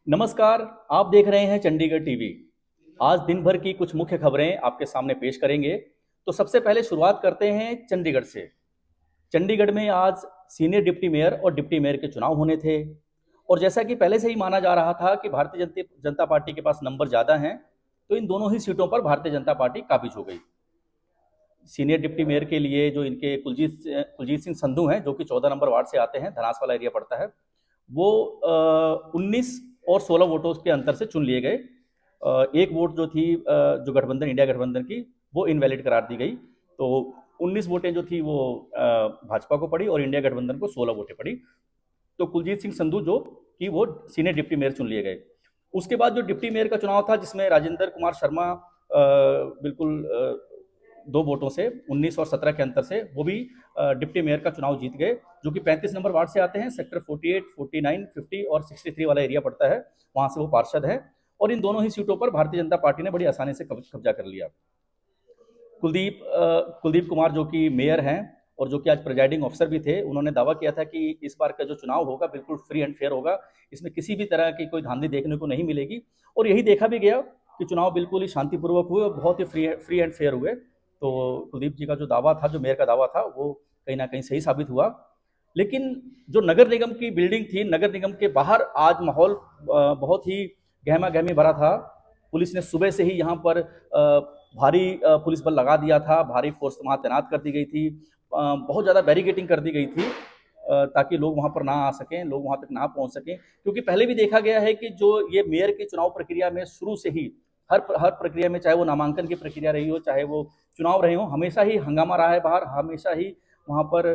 नमस्कार। आप देख रहे हैं चंडीगढ़ टीवी। आज दिन भर की कुछ मुख्य खबरें आपके सामने पेश करेंगे। तो सबसे पहले शुरुआत करते हैं चंडीगढ़ से। चंडीगढ़ में आज सीनियर डिप्टी मेयर और डिप्टी मेयर के चुनाव होने थे और जैसा कि पहले से ही माना जा रहा था कि भारतीय जनता पार्टी के पास नंबर ज़्यादा हैं, तो इन दोनों ही सीटों पर भारतीय जनता पार्टी काबिज हो गई। सीनियर डिप्टी मेयर के लिए जो इनके कुलजीत सिंह संधू हैं, जो कि 14 नंबर वार्ड से आते हैं, धनास वाला एरिया पड़ता है, वो 19 और 16 वोटों के अंतर से चुन लिए गए। एक वोट जो थी जो गठबंधन इंडिया गठबंधन की, वो इनवैलिड करार दी गई। तो 19 वोटें जो थी वो भाजपा को पड़ी और इंडिया गठबंधन को 16 वोटें पड़ी। तो कुलजीत सिंह संधू जो कि वो सीनियर डिप्टी मेयर चुन लिए गए। उसके बाद जो डिप्टी मेयर का चुनाव था, जिसमें राजेंद्र कुमार शर्मा बिल्कुल 2 वोटों से 19 और 17 के अंतर से वो भी डिप्टी मेयर का चुनाव जीत गए, जो कि 35 नंबर वार्ड से आते हैं। सेक्टर 48, 49, 50 और 63 वाला एरिया पड़ता है, वहाँ से वो पार्षद है। और इन दोनों ही सीटों पर भारतीय जनता पार्टी ने बड़ी आसानी से कब्जा कर लिया। कुलदीप कुमार जो कि मेयर हैं और जो कि आज प्रिजाइडिंग ऑफिसर भी थे, उन्होंने दावा किया था कि इस बार का जो चुनाव होगा बिल्कुल फ्री एंड फेयर होगा, इसमें किसी भी तरह की कोई धांधली देखने को नहीं मिलेगी। और यही देखा भी गया कि चुनाव बिल्कुल ही शांतिपूर्वक हुए और बहुत ही फ्री एंड फेयर हुए। तो कुलदीप जी का जो दावा था, जो मेयर का दावा था, वो कहीं ना कहीं सही साबित हुआ। लेकिन जो नगर निगम की बिल्डिंग थी, नगर निगम के बाहर आज माहौल बहुत ही गहमा गहमी भरा था। पुलिस ने सुबह से ही यहाँ पर भारी पुलिस बल लगा दिया था, भारी फोर्स वहाँ तैनात कर दी गई थी, बहुत ज़्यादा बैरिकेटिंग कर दी गई थी ताकि लोग वहाँ पर ना आ सकें, लोग वहाँ तक ना पहुँच सकें। क्योंकि पहले भी देखा गया है कि जो ये मेयर की चुनाव प्रक्रिया में शुरू से ही हर प्रक्रिया में, चाहे वो नामांकन की प्रक्रिया रही हो, चाहे वो चुनाव रहे हो, हमेशा ही हंगामा रहा है बाहर, हमेशा ही वहाँ पर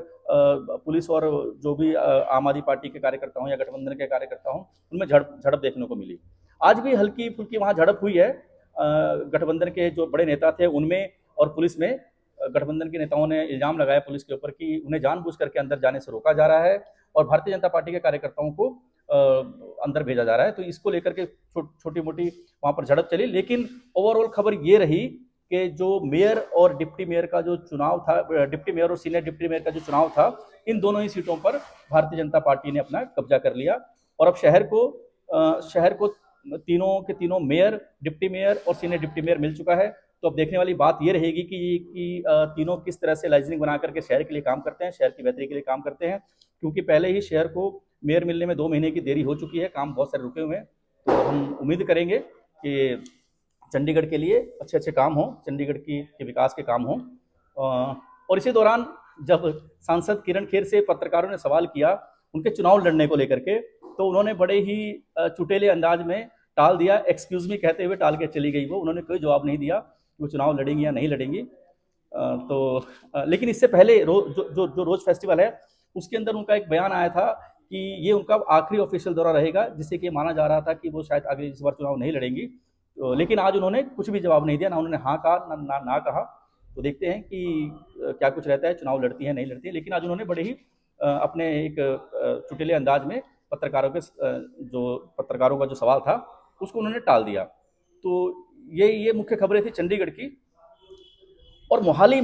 पुलिस और जो भी आम आदमी पार्टी के कार्यकर्ता हों या गठबंधन के कार्यकर्ता हों, उनमें झड़प देखने को मिली। आज भी हल्की फुल्की वहाँ झड़प हुई है गठबंधन के जो बड़े नेता थे उनमें और पुलिस में। गठबंधन के नेताओं ने इल्ज़ाम लगाया पुलिस के ऊपर कि उन्हें जानबूझ करके अंदर जाने से रोका जा रहा है और भारतीय जनता पार्टी के कार्यकर्ताओं को अंदर भेजा जा रहा है। तो इसको लेकर के छोटी मोटी वहाँ पर झड़प चली। लेकिन ओवरऑल खबर ये रही कि जो मेयर और डिप्टी मेयर का जो चुनाव था, डिप्टी मेयर और सीनियर डिप्टी मेयर का जो चुनाव था, इन दोनों ही सीटों पर भारतीय जनता पार्टी ने अपना कब्जा कर लिया। और अब शहर को तीनों के तीनों मेयर, डिप्टी मेयर और सीनियर डिप्टी मेयर मिल चुका है। तो अब देखने वाली बात ये रहेगी कि तीनों किस तरह से लाइजनिंग बना करके शहर के लिए काम करते हैं, शहर की बेहतरी के लिए काम करते हैं। क्योंकि पहले ही शहर को मेयर मिलने में 2 महीने की देरी हो चुकी है, काम बहुत सारे रुके हुए हैं। तो हम उम्मीद करेंगे कि चंडीगढ़ के लिए अच्छे काम हों, चंडीगढ़ के विकास के काम हों। और इसी दौरान जब सांसद किरण खेर से पत्रकारों ने सवाल किया उनके चुनाव लड़ने को लेकर के, तो उन्होंने बड़े ही चुटेले अंदाज में टाल दिया, एक्सक्यूज़ मी कहते हुए टाल के चली गई। वो उन्होंने कोई जवाब नहीं दिया कि वो चुनाव लड़ेंगी या नहीं लड़ेंगी। लेकिन इससे पहले जो रोज़ फेस्टिवल है, उसके अंदर उनका एक बयान आया था कि ये उनका आखिरी ऑफिशियल दौरा रहेगा, जिससे कि माना जा रहा था कि वो शायद आगे इस बार चुनाव नहीं लड़ेंगी। लेकिन आज उन्होंने कुछ भी जवाब नहीं दिया, ना उन्होंने हाँ कहा ना कहा। तो देखते हैं कि क्या कुछ रहता है, चुनाव लड़ती है नहीं लड़ती है। लेकिन आज उन्होंने बड़े ही अपने एक चुटीले अंदाज में पत्रकारों का जो सवाल था उसको उन्होंने टाल दिया। तो ये मुख्य खबरें थी चंडीगढ़ की। और मोहाली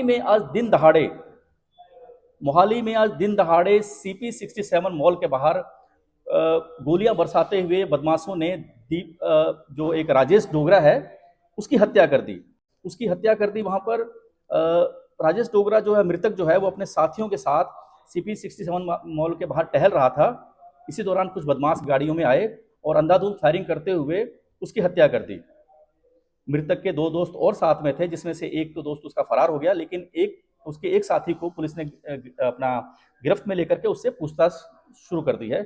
में आज दिन दहाड़े CP 67 मॉल के बाहर गोलियां बरसाते हुए बदमाशों ने जो एक राजेश डोगरा है उसकी हत्या कर दी। वहाँ पर राजेश डोगरा जो है, मृतक जो है, वो अपने साथियों के साथ CP 67 मॉल के बाहर टहल रहा था। इसी दौरान कुछ बदमाश गाड़ियों में आए और अंधाधुंध फायरिंग करते हुए उसकी हत्या कर दी। मृतक के 2 दोस्त और साथ में थे, जिसमें से एक तो दोस्त उसका फरार हो गया, लेकिन उसके एक साथी को पुलिस ने अपना गिरफ्त में लेकर के उससे पूछताछ शुरू कर दी है।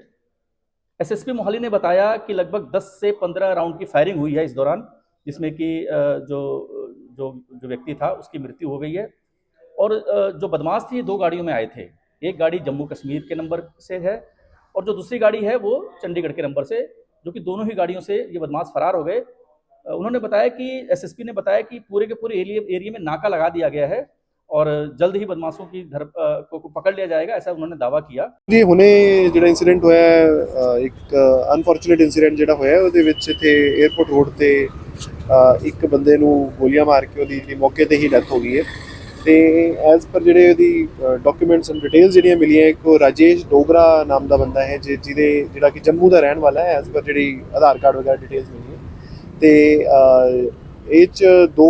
SSP मोहाली ने बताया कि लगभग 10 से 15 राउंड की फायरिंग हुई है इस दौरान, जिसमें कि जो व्यक्ति था उसकी मृत्यु हो गई है। और जो बदमाश थे 2 गाड़ियों में आए थे। एक गाड़ी जम्मू कश्मीर के नंबर से है और जो दूसरी गाड़ी है वो चंडीगढ़ के नंबर से, जो कि दोनों ही गाड़ियों से ये बदमाश फरार हो गए। उन्होंने बताया कि SSP ने बताया कि पूरे के पूरे एरिया में नाका लगा दिया गया है और जल्द ही बदमाशों को पकड़ लिया जाएगा, ऐसा उन्होंने दावा किया। जी हुने ਜਿਹੜਾ ਇਨਸੀਡੈਂਟ ਹੋਇਆ ਹੈ, ਇੱਕ ਅਨਫੋਰਚੂਨੇਟ ਇਨਸੀਡੈਂਟ ਜਿਹੜਾ ਹੋਇਆ ਉਹਦੇ ਵਿੱਚ ਇੱਥੇ 에ਅਰਪੋਰਟ ਰੋਡ ਤੇ ਇੱਕ ਬੰਦੇ ਨੂੰ ਗੋਲੀਆਂ ਮਾਰ ਕੇ ਉਹਦੀ ਮੌਕੇ ਤੇ ਹੀ ਡੈਥ ਹੋ ਗਈ ਹੈ। ਤੇ ਐਜ਼ ਪਰ ਜਿਹੜੇ ਉਹਦੀ ਡਾਕੂਮੈਂਟਸ ਐਂਡ ਡਿਟੇਲਸ ਜਿਹੜੀਆਂ ਮਿਲੀਆਂ, ਇੱਕ ਉਹ ਰਾਜੇਸ਼ ਡੋਗਰਾ ਨਾਮ ਦਾ ਬੰਦਾ ਹੈ ਜਿਹਦੇ ਜਿਹੜਾ ਕਿ ਜੰਮੂ ਦਾ ਰਹਿਣ ਵਾਲਾ ਹੈ, ਐਜ਼ ਪਰ ਜਿਹੜੀ ਆਧਾਰ ਕਾਰਡ ਵਗੈਰਾ ਡਿਟੇਲਸ ਮਿਲੀਆਂ। ਤੇ ਇਹ 'ਚ 2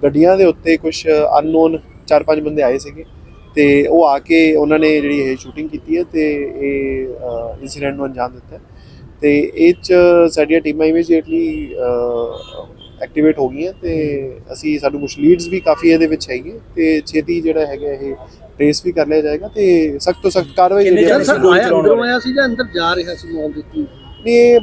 ਗੱਡੀਆਂ ਦੇ ਉੱਤੇ ਕੁਝ ਅਨਨੋਨ 4-5 ਬੰਦੇ ਆਏ ਸੀਗੇ ਤੇ ਉਹ ਆ ਕੇ ਉਹਨਾਂ ਨੇ ਜਿਹੜੀ ਇਹ ਸ਼ੂਟਿੰਗ ਕੀਤੀ ਹੈ ਤੇ ਇਹ ਇਨਸੀਡੈਂਟ ਨੂੰ ਅੰਜਾਮ ਦਿੱਤਾ ਹੈ। ਤੇ ਇਹ 'ਚ ਸਾਡੀਆਂ ਟੀਮਾਂ ਇਮੀਡੀਏਟਲੀ ਐਕਟੀਵੇਟ ਹੋ ਗਈਆਂ ਤੇ ਅਸੀਂ ਸਾਨੂੰ ਕੁਝ ਲੀਡਸ ਵੀ ਕਾਫੀ ਇਹਦੇ ਵਿੱਚ ਹੈਗੇ ਤੇ ਛੇਤੀ ਜਿਹੜਾ ਹੈਗਾ ਇਹ ਟ੍ਰੇਸ ਵੀ ਕਰ ਲਿਆ ਜਾਏਗਾ ਤੇ ਸਖਤ ਤੋਂ ਸਖਤ ਕਾਰਵਾਈ ਜਿਹੜੀ ਹੈ ਅੰਦਰੋਂ ਆਇਆ ਸੀ ਜਾਂ ਅੰਦਰ ਜਾ ਰਿਹਾ ਸੀ ਮੌਲ ਦੇ ਕੀ? ਇਹ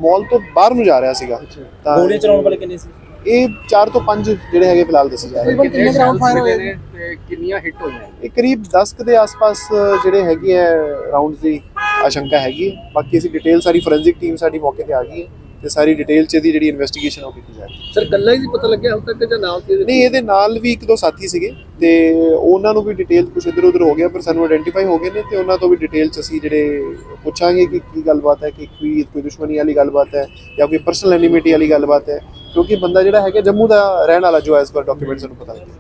ਮਾਲ ਤੋਂ ਬਾਹਰ ਨੂੰ ਜਾ ਰਿਹਾ ਸੀਗਾ। ਤਾਂ ਗੋਲੀਆਂ ਚਲਾਉਣ ਵਾਲੇ ਕਿੰਨੇ ਸੀ? ਇਹ 4 ਤੋਂ 5 ਜਿਹੜੇ ਹੈਗੇ ਫਿਲਹਾਲ ਦੱਸੇ ਜਾ ਰਹੇ ਕਿੰਨੇ ਰਾਉਂਡ ਫਾਇਰ ਹੋਏ ਨੇ ਤੇ ਕਿੰਨੀਆਂ ਹਿੱਟ ਹੋਈਆਂ? ਇਹ ਕਰੀਬ 10 ਕੁ ਦੇ ਆਸ-ਪਾਸ ਜਿਹੜੇ ਹੈਗੇ ਆ ਰਾਉਂਡਸ ਦੀ ਆਸ਼ੰਕਾ ਹੈਗੀ ਹੈ। ਬਾਕੀ ਅਸੀਂ ਡਿਟੇਲ ਸਾਰੀ ਫੋਰੈਂਸਿਕ ਟੀਮ ਸਾਡੀ ਮੌਕੇ ਤੇ ਆ ਗਈ ਹੈ ਤੇ ਸਾਰੀ ਡਿਟੇਲ ਚ ਇਹਦੀ ਜਿਹੜੀ ਇਨਵੈਸਟੀਗੇਸ਼ਨ ਉਹ ਕੀਤੀ ਜਾ ਰਹੀ ਹੈ। ਸਰ ਕੱਲਾ ਹੀ ਪਤਾ ਲੱਗਿਆ ਹੁਣ ਤੱਕ ਜਾਂ ਨਾਲ ਸੀ? ਨਹੀਂ, ਇਹਦੇ ਨਾਲ ਵੀ 1-2 ਸਾਥੀ ਸੀਗੇ ਤੇ ਉਹਨਾਂ ਨੂੰ ਵੀ ਡਿਟੇਲ ਕੁਝ ਇੱਧਰ ਉੱਧਰ ਹੋ ਗਿਆ, ਪਰ ਸਾਨੂੰ ਆਇਡੈਂਟੀਫਾਈ ਹੋ ਗਏ ਨੇ ਤੇ ਉਹਨਾਂ ਤੋਂ ਵੀ ਡਿਟੇਲ ਚ ਅਸੀਂ ਜਿਹੜੇ ਪੁੱਛਾਂਗੇ ਕਿ ਕੀ ਗੱਲਬਾਤ ਹੈ, ਕਿ ਕੋਈ ਦੁਸ਼ਮਣੀ ਵਾਲੀ ਗੱਲਬਾਤ ਹੈ ਜਾਂ ਕੋਈ ਪਰਸਨਲ ਐਨੀਮਿਟੀ ਵਾਲੀ ਗੱਲਬਾਤ ਹੈ, ਕਿਉਂਕਿ ਬੰਦਾ ਜਿਹੜਾ ਹੈਗਾ ਜੰਮੂ ਦਾ ਰਹਿਣ ਵਾਲਾ ਜੋ ਐਸ ਪਰ ਡਾਕੂਮੈਂਟਸ ਨੂੰ ਪਤਾ ਲੱਗਿਆ।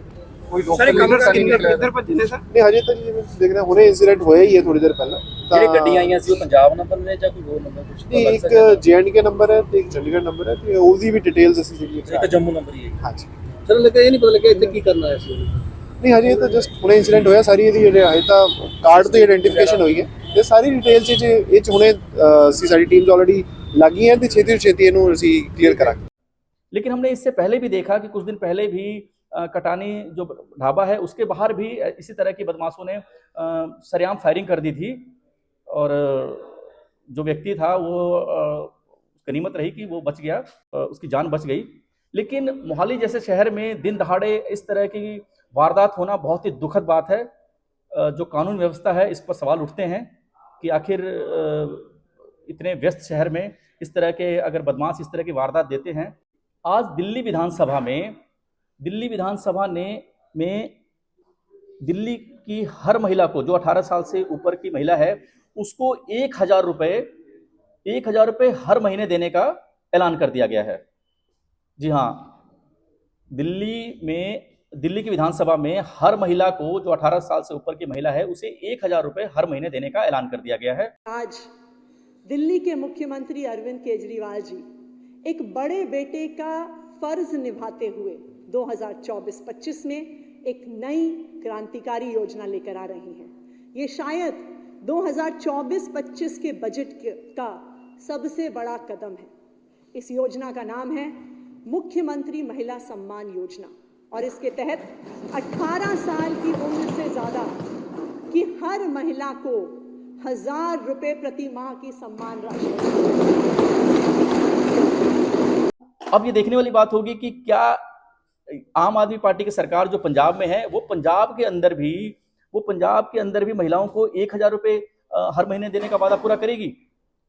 ਕੋਈ ਡਾਕੂਮੈਂਟ ਕਿੱਧਰ ਭੱਜੇ ਨੇ ਸਰ? ਨਹੀਂ, ਹਜੇ ਤਾਂ ਜਿਵੇਂ ਦੇਖ ਰਹੇ ਹੁਣੇ ਇੰਸੀਡੈਂਟ ਹੋਇਆ ਹੀ ਹੈ ਥੋੜੀ ਦੇਰ ਪਹਿਲਾਂ। ਜਿਹੜੇ ਗੱਡੀਆਂ ਆਈਆਂ ਸੀ ਉਹ ਪੰਜਾਬ ਨੰਬਰ ਨੇ ਜਾਂ ਕੋਈ ਹੋਰ ਨੰਬਰ ਕੁਝ? ਨਹੀਂ, ਇੱਕ J&K ਨੰਬਰ ਹੈ ਤੇ ਇੱਕ ਚੰਡੀਗੜ੍ਹ ਨੰਬਰ ਹੈ ਤੇ ਉਹਦੀ ਵੀ ਡਿਟੇਲਸ ਅਸੀਂ ਜਿਹੜੀ ਇੱਕ ਜੰਮੂ ਨੰਬਰ ਹੀ ਹੈ। ਹਾਂਜੀ ਸਰ ਲੱਗਾ ਇਹ ਨਹੀਂ ਪਤਾ ਲੱਗਿਆ ਇੱਥੇ ਕੀ ਕਰਨ ਆਇਆ ਸੀ? ਨਹੀਂ, ਹਜੇ ਤਾਂ ਜਸਟ ਹੁਣੇ ਇੰਸੀਡੈਂਟ ਹੋਇਆ, ਸਾਰੀ ਇਹਦੀ ਜਿਹੜੇ ਹਜੇ ਤਾਂ ਕਾਰਡ ਤੋਂ ਆਇਡੈਂਟੀਫਿਕੇਸ਼ਨ ਹੋਈ ਹੈ ਤੇ ਸਾਰੀ ਡਿਟੇਲਸ ਇਹ 'ਚ ਹੁਣੇ ਅਸੀਂ ਸਾਡੀ ਟੀਮਸ ਆਲਰੇਡੀ ਲੱਗ ਗਈ हैं तो छेती छेती इन्हों क्लियर करा। लेकिन हमने इससे पहले भी देखा कि कुछ दिन पहले भी कटानी जो ढाबा है उसके बाहर भी इसी तरह की बदमाशों ने सरेआम फायरिंग कर दी थी और जो व्यक्ति था वो गनीमत रही कि वो बच गया, उसकी जान बच गई। लेकिन मोहाली जैसे शहर में दिन दहाड़े इस तरह की वारदात होना बहुत ही दुखद बात है। जो कानून व्यवस्था है इस पर सवाल उठते हैं कि आखिर इतने व्यस्त शहर में इस तरह के अगर बदमाश इस तरह की वारदात देते हैं। आज दिल्ली विधानसभा में दिल्ली की हर महिला को, जो 18 साल से ऊपर की महिला है, उसको 1,000 रुपये हर महीने देने का ऐलान कर दिया गया है। जी हाँ, दिल्ली की विधानसभा में हर महिला को, जो 18 साल से ऊपर की महिला है, उसे 1,000 रुपये हर महीने देने का ऐलान कर दिया गया है। आज दिल्ली के मुख्यमंत्री अरविंद केजरीवाल जी एक बड़े बेटे का फर्ज निभाते हुए 2024-25 में एक नई क्रांतिकारी योजना लेकर आ रही हैं। ये शायद 2024-25 के बजट का सबसे बड़ा कदम है। इस योजना का नाम है मुख्यमंत्री महिला सम्मान योजना और इसके तहत 18 साल की उम्र से ज़्यादा की हर महिला को 1,000 रुपये प्रति माह की सम्मान राशि। अब ये देखने वाली बात होगी कि क्या आम आदमी पार्टी की सरकार जो पंजाब में है, वो पंजाब के अंदर भी महिलाओं को 1,000 रुपये हर महीने देने का वादा पूरा करेगी।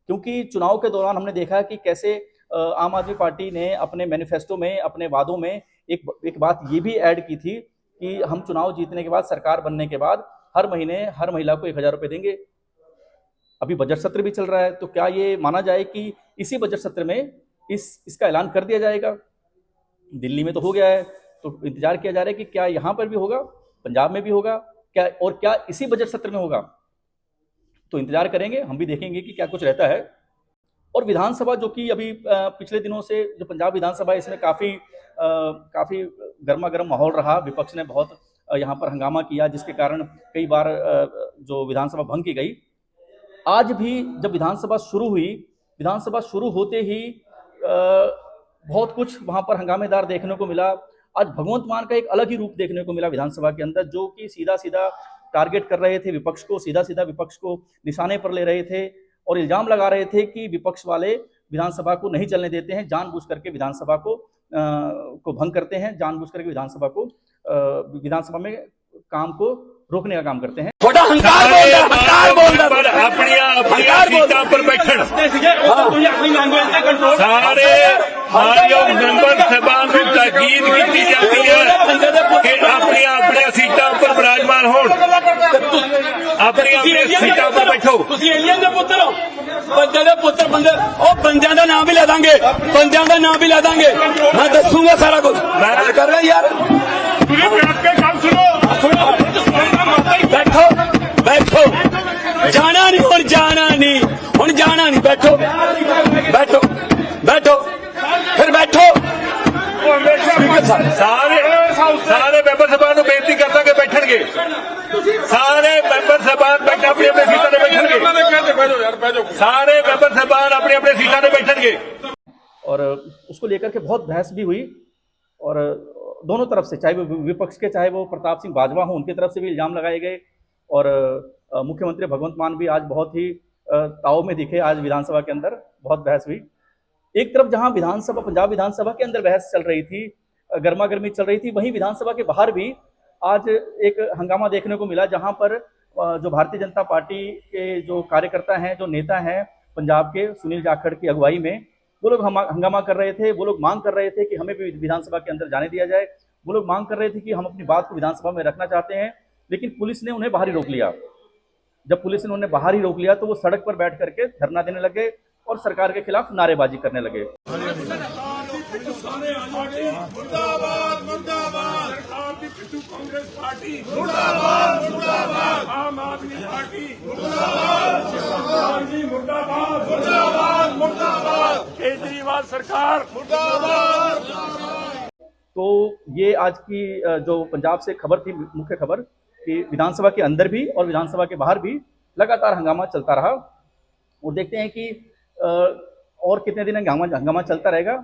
क्योंकि चुनाव के दौरान हमने देखा कि कैसे आम आदमी पार्टी ने अपने मैनिफेस्टो में, अपने वादों में एक बात ये भी ऐड की थी कि हम चुनाव जीतने के बाद, सरकार बनने के बाद हर महीने हर महिला को 1,000 रुपये देंगे। अभी बजट सत्र भी चल रहा है, तो क्या ये माना जाए कि इसी बजट सत्र में इसका ऐलान कर दिया जाएगा? दिल्ली में तो हो गया है, तो इंतजार किया जा रहा है कि क्या यहाँ पर भी होगा, पंजाब में भी होगा क्या, और क्या इसी बजट सत्र में होगा? तो इंतजार करेंगे, हम भी देखेंगे कि क्या कुछ रहता है। और विधानसभा जो कि अभी पिछले दिनों से जो पंजाब विधानसभा, इसमें काफ़ी गर्मा गर्म माहौल रहा। विपक्ष ने बहुत यहाँ पर हंगामा किया, जिसके कारण कई बार जो विधानसभा भंग की गई। आज भी जब विधानसभा शुरू होते ही बहुत कुछ वहाँ पर हंगामेदार देखने को मिला। आज भगवंत मान का एक अलग ही रूप देखने को मिला विधानसभा के अंदर, जो कि सीधा सीधा टारगेट कर रहे थे विपक्ष को, सीधा सीधा विपक्ष को निशाने पर ले रहे थे और इल्ज़ाम लगा रहे थे कि विपक्ष वाले विधानसभा को नहीं चलने देते हैं, जानबूझ करके विधानसभा को भंग करते हैं, जानबूझ करके विधानसभा में काम को रोकने का काम करते हैं। सीटां पर बैठन सारे मानयोग मेंबर साहबान को ताकीद की जाती है कि अपनी सीटां पर विराजमान हो, अपनी सीटां पर बैठो। एलियन दे पुत्र हो, बंदे दे पुत्र, बंदियां दा नाम भी ले दांगे, मैं दसूंगा सारा कुछ। मैं कर रहा यार, तुसीं बैठ के गल सुनो। बैठो बैठो जाना नहीं हुण जाना नहीं बैठो बैठो बैठो फिर बैठो स्पीकर साहब ਸਾਰੇ ਮੈਂਬਰ ਸਾਹਿਬਾਨ ਨੂੰ ਬੇਨਤੀ ਕਰਦਾ ਕਿ ਬੈਠਣਗੇ ਸਾਰੇ ਮੈਂਬਰ ਸਾਹਿਬਾਨ ਬੈਠ ਆਪਣੀ ਆਪਣੀ ਸੀਟਾਂ ਤੇ ਬੈਠਣਗੇ ਸਾਰੇ ਮੈਂਬਰ ਸਾਹਿਬਾਨ ਆਪਣੀ ਆਪਣੀ ਸੀਟਾਂ ਤੇ ਬੈਠਣਗੇ और उसको लेकर के बहुत बहस भी हुई और दोनों तरफ से, चाहे वो विपक्ष के चाहे वो प्रताप सिंह बाजवा हों, उनकी तरफ से भी इल्ज़ाम लगाए गए और मुख्यमंत्री भगवंत मान भी आज बहुत ही ताव में दिखे। आज विधानसभा के अंदर बहुत बहस हुई। एक तरफ जहां विधानसभा, पंजाब विधानसभा के अंदर बहस चल रही थी, गर्मा गर्मी चल रही थी, वहीं विधानसभा के बाहर भी आज एक हंगामा देखने को मिला, जहां पर जो भारतीय जनता पार्टी के जो कार्यकर्ता हैं, जो नेता हैं पंजाब के, सुनील जाखड़ की अगुवाई में, वो लोग हंगामा कर रहे थे। वो लोग मांग कर रहे थे कि हमें भी विधानसभा के अंदर जाने दिया जाए। वो लोग मांग कर रहे थे कि हम अपनी बात को विधानसभा में रखना चाहते हैं, लेकिन पुलिस ने उन्हें बाहर ही रोक लिया। जब पुलिस ने उन्हें बाहर ही रोक लिया तो वो सड़क पर बैठ करके धरना देने लगे और सरकार के खिलाफ नारेबाजी करने लगे। केजरीवाल सरकार तो ये आज की जो पंजाब से खबर थी, मुख्य खबर, कि विधानसभा के अंदर भी और विधानसभा के बाहर भी लगातार हंगामा चलता रहा। और देखते हैं कि और कितने दिन हंगामा चलता रहेगा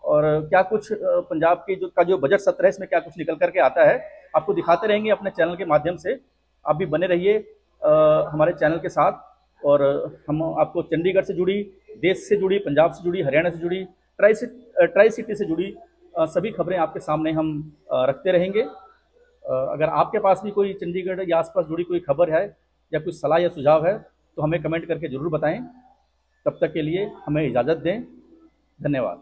और क्या कुछ पंजाब की जो बजट सत्र है इसमें क्या कुछ निकल करके आता है, आपको दिखाते रहेंगे अपने चैनल के माध्यम से। आप भी बने रहिए हमारे चैनल के साथ और हम आपको चंडीगढ़ से जुड़ी, देश से जुड़ी, पंजाब से जुड़ी, हरियाणा से जुड़ी, ट्राई सिटी से जुड़ी सभी खबरें आपके सामने हम रखते रहेंगे। अगर आपके पास भी कोई चंडीगढ़ या आसपास जुड़ी कोई खबर है या कुछ सलाह या सुझाव है तो हमें कमेंट करके ज़रूर बताएं। तब तक के लिए हमें इजाज़त दें। धन्यवाद।